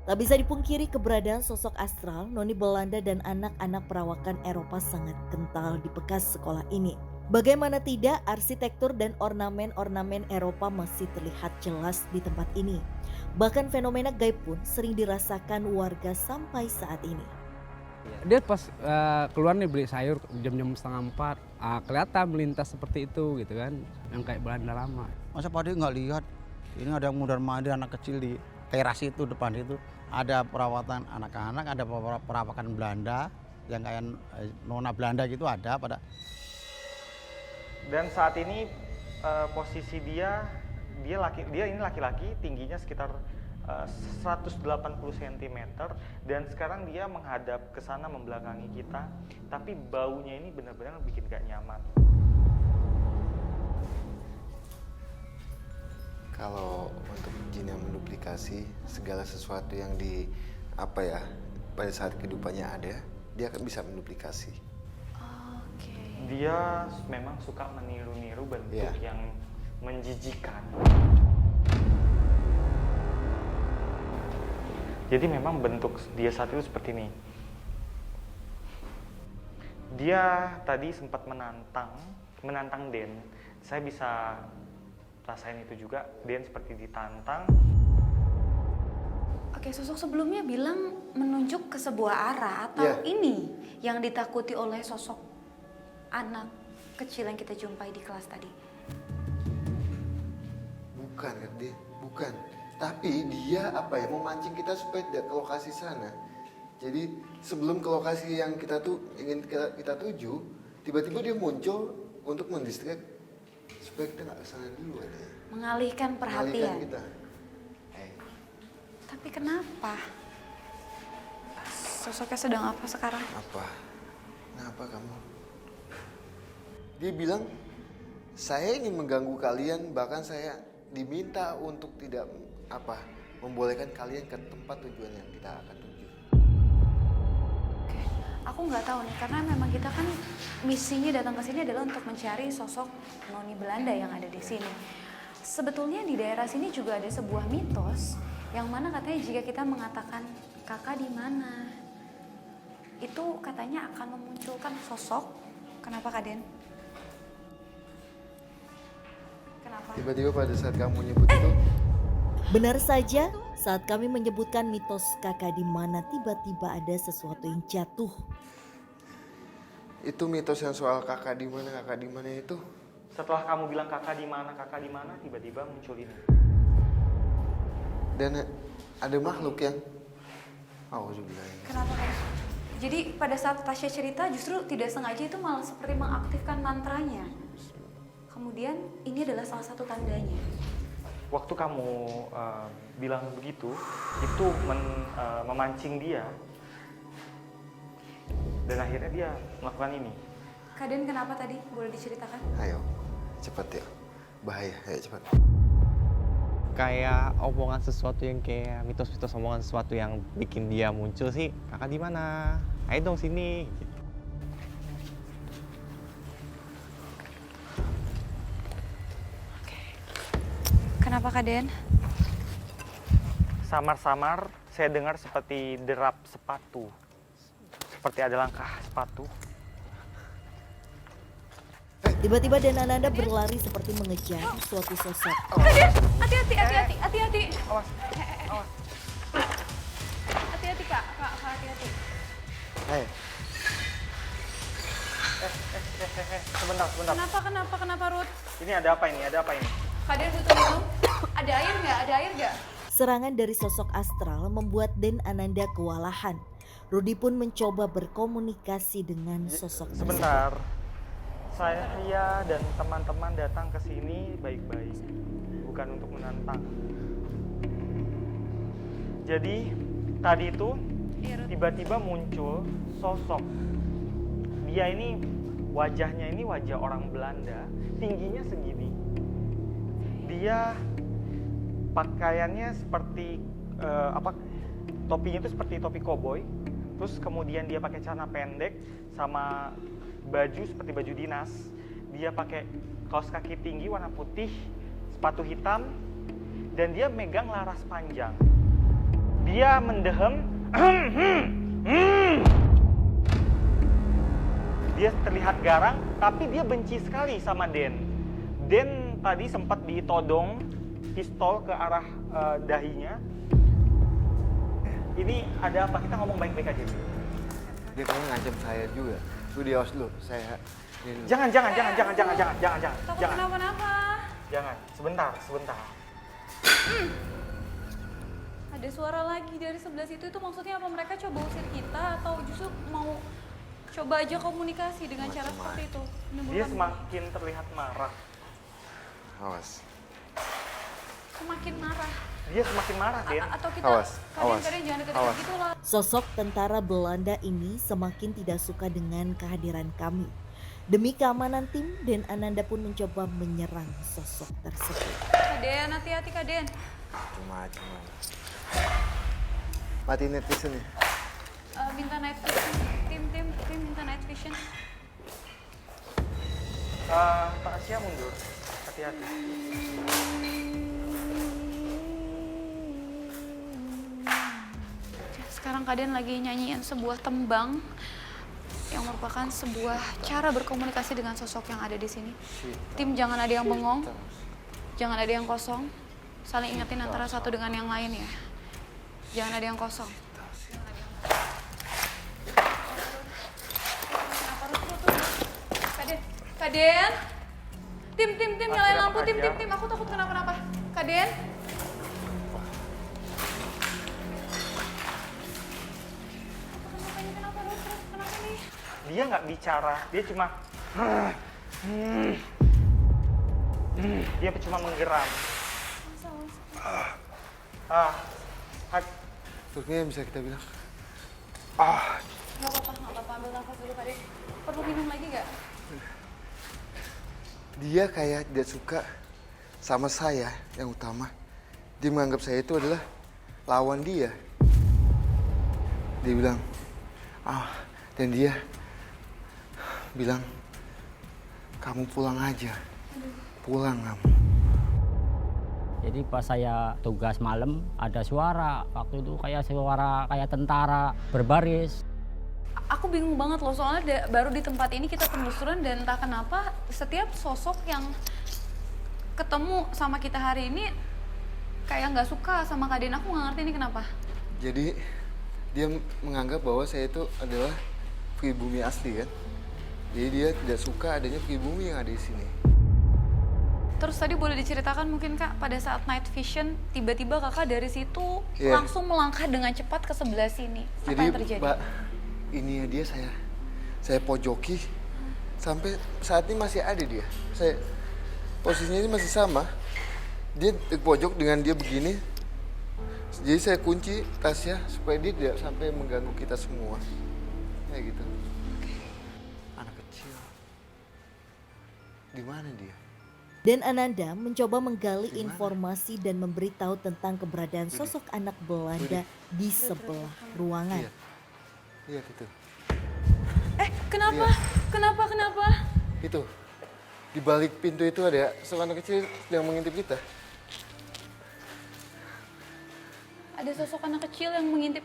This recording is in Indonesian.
Tak bisa dipungkiri keberadaan sosok astral, noni Belanda dan anak-anak perawakan Eropa sangat kental di bekas sekolah ini. Bagaimana tidak, arsitektur dan ornamen-ornamen Eropa masih terlihat jelas di tempat ini. Bahkan fenomena gaib pun sering dirasakan warga sampai saat ini. Dia pas keluar nih beli sayur jam-jam setengah 4, kelihatan melintas seperti itu gitu kan, yang kayak Belanda lama. Masa Pak Ade nggak lihat, ini ada mundar-mandir anak kecil di teras itu, depan itu. Ada perawatan anak-anak, ada perawakan Belanda, yang kayak nona Belanda gitu ada pada. Dan saat ini posisi dia ini laki-laki, tingginya sekitar 180 cm dan sekarang dia menghadap ke sana membelakangi kita, tapi baunya ini benar-benar bikin gak nyaman. Kalau untuk jin yang menduplikasi segala sesuatu yang pada saat kehidupannya ada, dia akan bisa menduplikasi. Dia memang suka meniru-niru bentuk yang menjijikan. Jadi memang bentuk dia saat itu seperti ini. Dia tadi sempat menantang Den. Saya bisa rasain itu juga, Den seperti ditantang. Oke, sosok sebelumnya bilang menunjuk ke sebuah arah atau ini yang ditakuti oleh sosok anak kecil yang kita jumpai di kelas tadi? Bukan, bukan. Tapi dia memancing kita supaya tidak ke lokasi sana. Jadi sebelum ke lokasi yang ingin kita tuju, tiba-tiba dia muncul untuk mendistract supaya kita nggak ke sana dulu katanya. Mengalihkan perhatian. Mengalihkan kita. Tapi kenapa? Sosoknya sedang apa sekarang? Kenapa kamu? Dia bilang, saya ingin mengganggu kalian, bahkan saya diminta untuk tidak membolehkan kalian ke tempat tujuan yang kita akan tuju. Oke, aku nggak tahu nih, karena memang kita kan misinya datang ke sini adalah untuk mencari sosok noni Belanda yang ada di sini. Sebetulnya di daerah sini juga ada sebuah mitos yang mana katanya jika kita mengatakan kakak di mana, itu katanya akan memunculkan sosok. Kenapa Kak Den? Kenapa? Tiba-tiba pada saat kamu nyebut itu, Benar saja, saat kami menyebutkan mitos kakak di mana, tiba-tiba ada sesuatu yang jatuh. itu mitos yang soal kakak di mana itu. Setelah kamu bilang kakak di mana, tiba-tiba muncul ini. Dan ada makhluk yang Kenapa Kak? Jadi pada saat Tasya cerita justru tidak sengaja itu malah seperti mengaktifkan mantranya. Kemudian ini adalah salah satu tandanya. Waktu kamu bilang begitu, itu memancing dia. Dan akhirnya dia melakukan ini. Kak Den kenapa tadi? Boleh diceritakan? Ayo, cepat ya. Bahaya, ayo cepat. Kayak omongan sesuatu yang kayak mitos-mitos omongan sesuatu yang bikin dia muncul sih. Kakak di mana? Ayo dong sini. Gitu. Kenapa Kak Den? Samar-samar saya dengar seperti derap sepatu. Seperti ada langkah sepatu. Tiba-tiba dan Ananda berlari seperti mengejar suatu sosok. Hati-hati. Awas, awas. Hati-hati Kak, hati-hati. Sebentar. Kenapa Ruth? Ini ada apa ini? Kak Den butuh minum? Ada air nggak? Serangan dari sosok astral membuat Den Ananda kewalahan. Rudi pun mencoba berkomunikasi dengan sosok tersebut. Sebentar. Saya dan teman-teman datang ke sini baik-baik, bukan untuk menantang. Jadi tadi itu tiba-tiba muncul sosok. Dia ini wajahnya ini wajah orang Belanda, tingginya segini. Dia pakaiannya seperti topinya itu seperti topi koboi. Terus kemudian dia pakai celana pendek sama baju seperti baju dinas. Dia pakai kaos kaki tinggi warna putih, sepatu hitam, dan dia megang laras panjang. Dia mendehem. Dia terlihat garang, tapi dia benci sekali sama Den. Den tadi sempat ditodong pistol ke arah dahinya. Ini ada apa? Kita ngomong baik-baik aja. Dia kayaknya ngancam saya juga. Lu di awas dulu, saya ini. Jangan. Takut Jangan. kenapa-napa. Jangan. Sebentar. Ada suara lagi dari sebelah situ, itu maksudnya apa? Mereka coba usir kita atau justru mau coba aja komunikasi dengan cara seperti itu? Dia Menimbulkan- semakin terlihat marah. Awas. semakin marah. Dia semakin marah, Den. Atau kita Awas. kadang-kadang jangan deket-deket gitu lah. Sosok tentara Belanda ini semakin tidak suka dengan kehadiran kami. Demi keamanan tim, Den Ananda pun mencoba menyerang sosok tersebut. Kaden, hati-hati Kaden. Cuma. Matiin netizen ya. Minta night vision. Tim minta night vision. Pak Asia mundur. Hati-hati. Sekarang Kaden lagi nyanyiin sebuah tembang yang merupakan sebuah cara berkomunikasi dengan sosok yang ada di sini. Tim jangan ada yang bengong, jangan ada yang kosong. Saling ingetin antara satu dengan yang lain ya. Jangan ada yang kosong. Kaden. Tim nyalain lampu, tim. Aku takut kenapa-napa. Kaden. Kenapa nih? Dia nggak bicara, dia cuma dia cuma menggeram. Terusnya bisa kita bilang. Nggak apa-apa, ambil nafas dulu Kaden. Perlu minum lagi nggak? Dia kayak tidak suka sama saya yang utama. Dia menganggap saya itu adalah lawan dia. Dia bilang, dan dia bilang, kamu pulang aja, pulang kamu. Jadi pas saya tugas malam ada suara, waktu itu kayak suara kayak tentara berbaris. Aku bingung banget loh, soalnya baru di tempat ini kita penelusuran dan entah kenapa setiap sosok yang ketemu sama kita hari ini kayak nggak suka sama Kaden. Aku nggak ngerti ini kenapa. Jadi dia menganggap bahwa saya itu adalah pribumi asli kan. Jadi dia tidak suka adanya pribumi yang ada di sini. Terus tadi boleh diceritakan mungkin Kak, pada saat night vision tiba-tiba Kakak dari situ Iya. langsung melangkah dengan cepat ke sebelah sini. Apa Jadi yang terjadi? Mbak, ini dia saya pojoki sampai saat ini masih ada dia. Saya posisinya ini masih sama. Dia di pojok dengan dia begini. Jadi saya kunci tasnya supaya dia tidak sampai mengganggu kita semua. Kayak gitu. Anak kecil. Di mana dia? Den Ananda mencoba menggali informasi dan memberitahu tentang keberadaan sosok anak Belanda di sebelah ruangan. Lihat itu. Kenapa? Iya. Kenapa? Itu. Di balik pintu itu ada seorang anak kecil yang mengintip kita. Ada sosok anak kecil yang mengintip